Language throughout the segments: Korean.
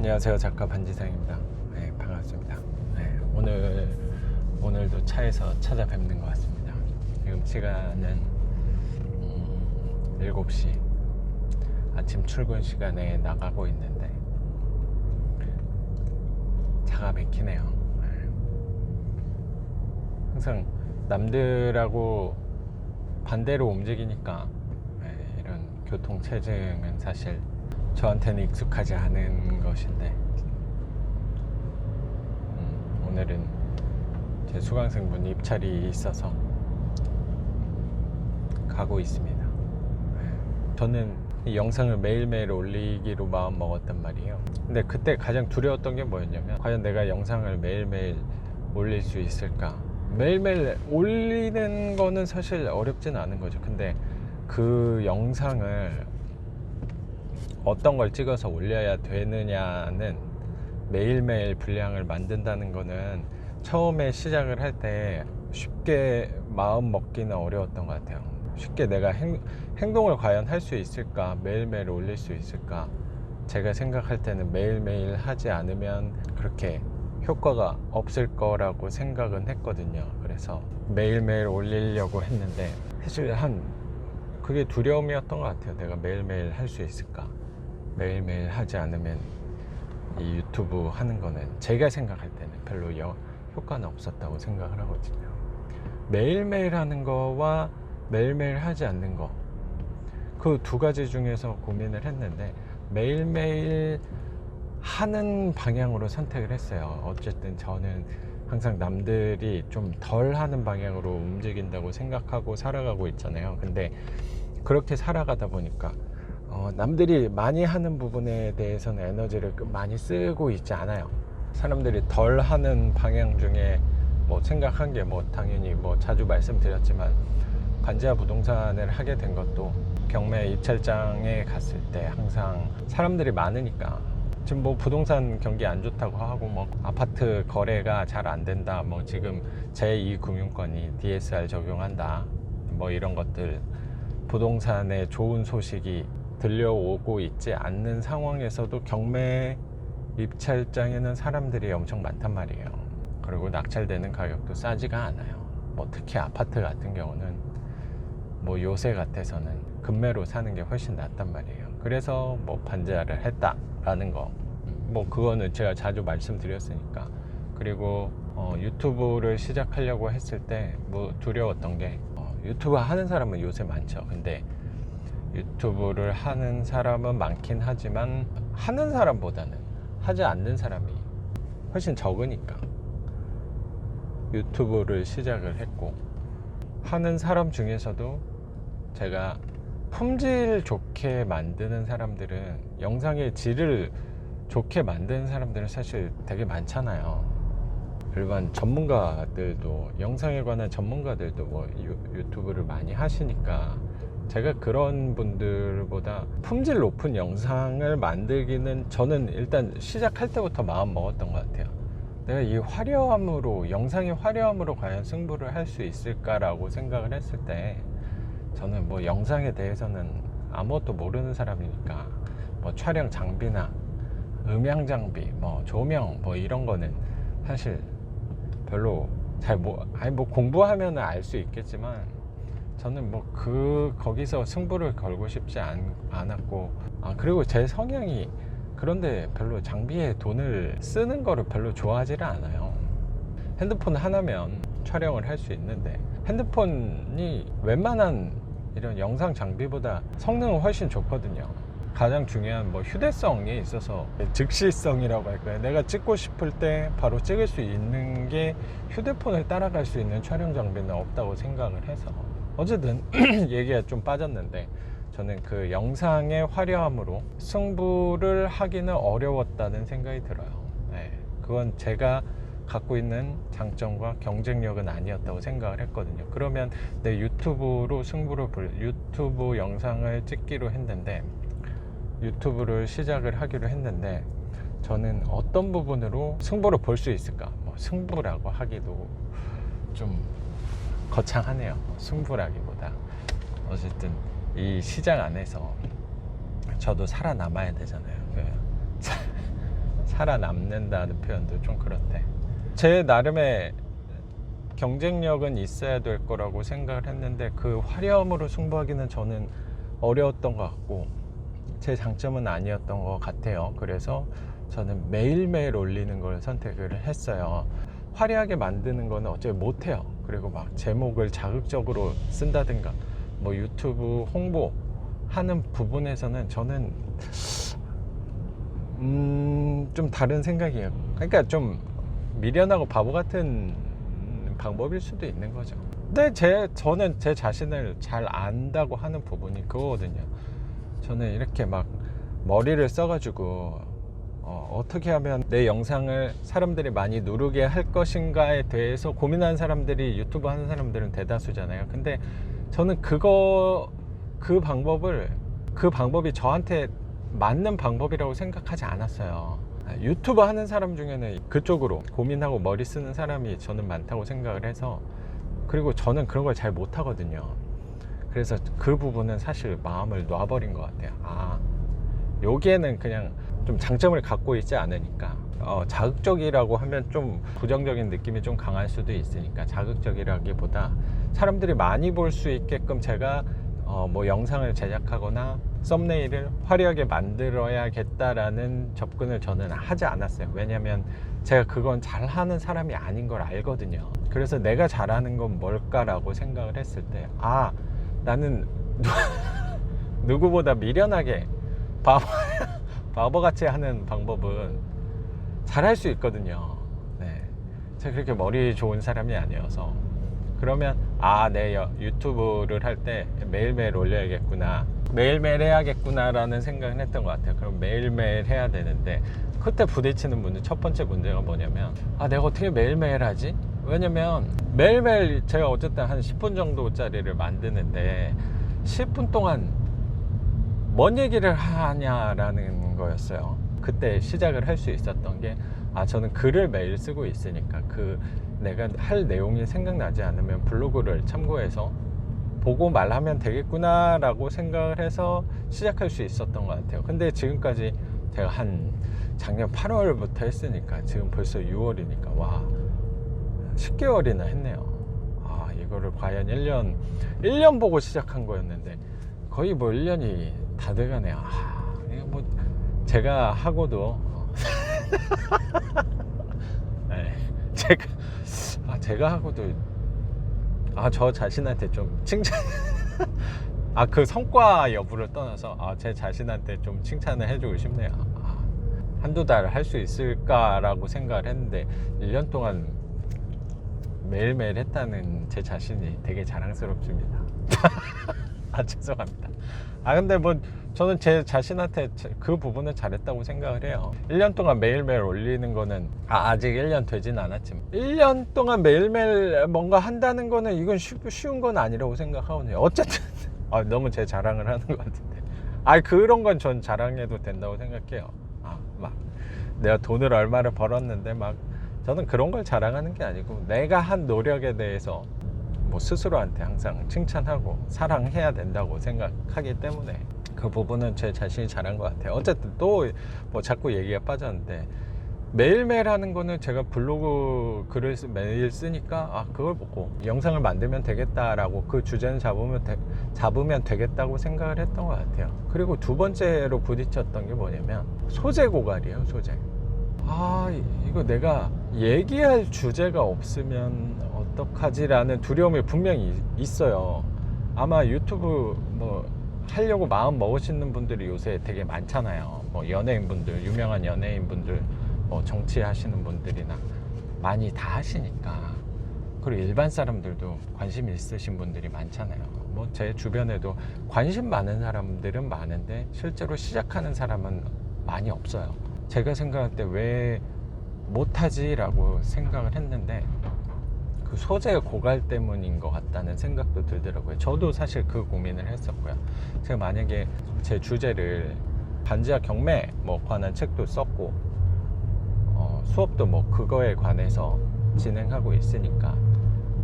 안녕하세요, 작가 반지상입니다. 네, 반갑습니다. 네, 오늘도 차에서 찾아뵙는 것 같습니다. 지금 시간은 7시 아침 출근 시간에 나가고 있는데 차가 막히네요. 네. 항상 남들하고 반대로 움직이니까 이런 교통체증은 사실 저한테는 익숙하지 않은 것인데 오늘은 제 수강생분 입찰이 있어서 가고 있습니다. 저는 이 영상을 매일매일 올리기로 마음 먹었단 말이에요. 근데 그때 가장 두려웠던 게 뭐였냐면, 과연 내가 영상을 매일매일 올릴 수 있을까? 매일매일 올리는 거는 사실 어렵진 않은 거죠. 근데 그 영상을 어떤 걸 찍어서 올려야 되느냐는, 매일매일 분량을 만든다는 거는 처음에 시작을 할 때 쉽게 마음 먹기는 어려웠던 것 같아요. 쉽게 내가 행동을 과연 할 수 있을까? 매일매일 올릴 수 있을까? 제가 생각할 때는 매일매일 하지 않으면 그렇게 효과가 없을 거라고 생각은 했거든요. 그래서 매일매일 올리려고 했는데 사실 그게 두려움이었던 것 같아요. 내가 매일매일 할 수 있을까? 매일매일 하지 않으면 이 유튜브 하는 거는 제가 생각할 때는 별로 효과는 없었다고 생각을 하거든요. 매일매일 하는 거와 매일매일 하지 않는 거, 그 두 가지 중에서 고민을 했는데 매일매일 하는 방향으로 선택을 했어요. 어쨌든 저는 항상 남들이 좀 덜 하는 방향으로 움직인다고 생각하고 살아가고 있잖아요. 근데 그렇게 살아가다 보니까 남들이 많이 하는 부분에 대해서는 에너지를 많이 쓰고 있지 않아요. 사람들이 덜 하는 방향 중에 생각한 게 당연히 자주 말씀드렸지만, 관제와 부동산을 하게 된 것도 경매 입찰장에 갔을 때 항상 사람들이 많으니까, 지금 부동산 경기 안 좋다고 하고 아파트 거래가 잘 안 된다, 지금 제2금융권이 DSR 적용한다, 이런 것들, 부동산에 좋은 소식이 들려오고 있지 않는 상황에서도 경매 입찰장에는 사람들이 엄청 많단 말이에요. 그리고 낙찰되는 가격도 싸지가 않아요. 특히 아파트 같은 경우는 요새 같아서는 금매로 사는 게 훨씬 낫단 말이에요. 그래서 반지하를 했다라는 거, 그거는 제가 자주 말씀드렸으니까. 그리고 유튜브를 시작하려고 했을 때 두려웠던 게, 유튜브 하는 사람은 요새 많죠. 근데 유튜브를 하는 사람은 많긴 하지만 하는 사람보다는 하지 않는 사람이 훨씬 적으니까 유튜브를 시작을 했고, 하는 사람 중에서도 제가 품질 좋게 만드는 사람들은, 영상의 질을 좋게 만드는 사람들은 사실 되게 많잖아요. 일반 전문가들도, 영상에 관한 전문가들도 유튜브를 많이 하시니까, 제가 그런 분들보다 품질 높은 영상을 만들기는 저는 일단 시작할 때부터 마음 먹었던 것 같아요. 내가 이 화려함으로, 영상의 화려함으로 과연 승부를 할 수 있을까라고 생각을 했을 때, 저는 영상에 대해서는 아무것도 모르는 사람이니까 촬영 장비나 음향 장비, 조명 이런 거는 사실 별로 잘 공부하면 알 수 있겠지만, 저는 거기서 승부를 걸고 싶지 않았고, 그리고 제 성향이 그런데 별로 장비에 돈을 쓰는 거를 별로 좋아하지를 않아요. 핸드폰 하나면 촬영을 할 수 있는데, 핸드폰이 웬만한 이런 영상 장비보다 성능은 훨씬 좋거든요. 가장 중요한 휴대성에 있어서, 즉시성이라고 할까요? 내가 찍고 싶을 때 바로 찍을 수 있는 게 휴대폰을 따라갈 수 있는 촬영 장비는 없다고 생각을 해서, 어쨌든 얘기가 좀 빠졌는데, 저는 그 영상의 화려함으로 승부를 하기는 어려웠다는 생각이 들어요. 그건 제가 갖고 있는 장점과 경쟁력은 아니었다고 생각을 했거든요. 그러면 내 유튜브로 유튜브 영상을 찍기로 했는데, 유튜브를 시작을 하기로 했는데, 저는 어떤 부분으로 승부를 볼 수 있을까? 승부라고 하기도 좀 거창하네요. 승부라기보다 어쨌든 이 시장 안에서 저도 살아남아야 되잖아요. 살아남는다는 표현도 좀 그렇대. 제 나름의 경쟁력은 있어야 될 거라고 생각을 했는데 그 화려함으로 승부하기는 저는 어려웠던 것 같고 제 장점은 아니었던 것 같아요. 그래서 저는 매일매일 올리는 걸 선택을 했어요. 화려하게 만드는 거는 어차피 못해요. 그리고 막 제목을 자극적으로 쓴다든가 뭐 유튜브 홍보 하는 부분에서는 저는 좀 다른 생각이에요. 그러니까 좀 미련하고 바보 같은 방법일 수도 있는 거죠. 근데 저는 제 자신을 잘 안다고 하는 부분이 그거거든요. 저는 이렇게 막 머리를 써가지고 어떻게 하면 내 영상을 사람들이 많이 누르게 할 것인가에 대해서 고민하는 사람들이 유튜브 하는 사람들은 대다수잖아요. 근데 저는 그 방법이 저한테 맞는 방법이라고 생각하지 않았어요. 유튜브 하는 사람 중에는 그쪽으로 고민하고 머리 쓰는 사람이 저는 많다고 생각을 해서, 그리고 저는 그런 걸 잘 못하거든요. 그래서 그 부분은 사실 마음을 놔버린 것 같아요. 여기에는 그냥 좀 장점을 갖고 있지 않으니까 자극적이라고 하면 좀 부정적인 느낌이 좀 강할 수도 있으니까 자극적이라기보다 사람들이 많이 볼 수 있게끔 제가 뭐 영상을 제작하거나 썸네일을 화려하게 만들어야겠다라는 접근을 저는 하지 않았어요. 왜냐면 제가 그건 잘하는 사람이 아닌 걸 알거든요. 그래서 내가 잘하는 건 뭘까라고 생각을 했을 때 나는 누구보다 미련하게 바보같이 하는 방법은 잘할 수 있거든요. 네. 제가 그렇게 머리 좋은 사람이 아니어서. 그러면 내 유튜브를 할 때 매일매일 올려야겠구나, 매일매일 해야겠구나 라는 생각을 했던 것 같아요. 그럼 매일매일 해야 되는데 그때 부딪히는 문제, 첫 번째 문제가 뭐냐면 내가 어떻게 매일매일 하지? 왜냐면 매일매일 제가 어쨌든 한 10분 정도짜리를 만드는데 10분 동안 뭔 얘기를 하냐라는 거였어요. 그때 시작을 할 수 있었던 게 저는 글을 매일 쓰고 있으니까 내가 할 내용이 생각나지 않으면 블로그를 참고해서 보고 말하면 되겠구나 라고 생각을 해서 시작할 수 있었던 것 같아요. 근데 지금까지 제가 한 작년 8월부터 했으니까 지금 벌써 6월이니까 10개월이나 했네요. 이거를 과연 1년 보고 시작한 거였는데 거의 뭐 1년이 다 돼가네요. 이거 뭐 제가 하고도 네, 제가 하고도 저 자신한테 좀 칭찬 그 성과 여부를 떠나서 제 자신한테 좀 칭찬을 해주고 싶네요. 한두 달 할 수 있을까라고 생각을 했는데 1년 동안 매일매일 했다는 제 자신이 되게 자랑스럽습니다. 죄송합니다. 근데 뭐 저는 제 자신한테 그 부분은 잘했다고 생각을 해요. 1년 동안 매일매일 올리는 거는 아직 1년 되진 않았지만 1년 동안 매일매일 뭔가 한다는 거는 이건 쉬운 건 아니라고 생각하거든요. 어쨌든 너무 제 자랑을 하는 것 같은데 그런 건 전 자랑해도 된다고 생각해요. 막 내가 돈을 얼마를 벌었는데 막 저는 그런 걸 자랑하는 게 아니고 내가 한 노력에 대해서 뭐 스스로한테 항상 칭찬하고 사랑해야 된다고 생각하기 때문에 그 부분은 제 자신이 잘한 것 같아요. 어쨌든 또 뭐 자꾸 얘기가 빠졌는데 매일매일 하는 거는 제가 블로그 글을 매일 쓰니까 그걸 보고 영상을 만들면 되겠다라고 그 주제는 잡으면 되겠다고 생각을 했던 것 같아요. 그리고 두 번째로 부딪혔던 게 뭐냐면 소재 고갈이에요. 소재. 이거 내가 얘기할 주제가 없으면 어떡하지라는 두려움이 분명히 있어요. 아마 유튜브 뭐 하려고 마음 먹으시는 분들이 요새 되게 많잖아요. 뭐 연예인분들, 유명한 연예인분들, 뭐 정치하시는 분들이나 많이 다 하시니까. 그리고 일반 사람들도 관심 있으신 분들이 많잖아요. 뭐 제 주변에도 관심 많은 사람들은 많은데 실제로 시작하는 사람은 많이 없어요. 제가 생각할 때 왜 못하지 라고 생각을 했는데 그 소재 고갈 때문인 것 같다는 생각도 들더라고요. 저도 사실 그 고민을 했었고요. 제가 만약에 제 주제를 반지하 경매 관한 책도 썼고 수업도 그거에 관해서 진행하고 있으니까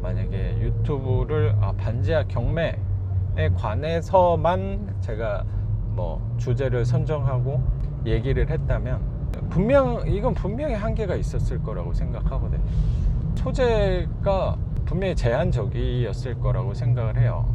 만약에 유튜브를 반지하 경매에 관해서만 제가 주제를 선정하고 얘기를 했다면 이건 분명히 한계가 있었을 거라고 생각하거든요. 소재가 분명히 제한적이었을 거라고 생각을 해요.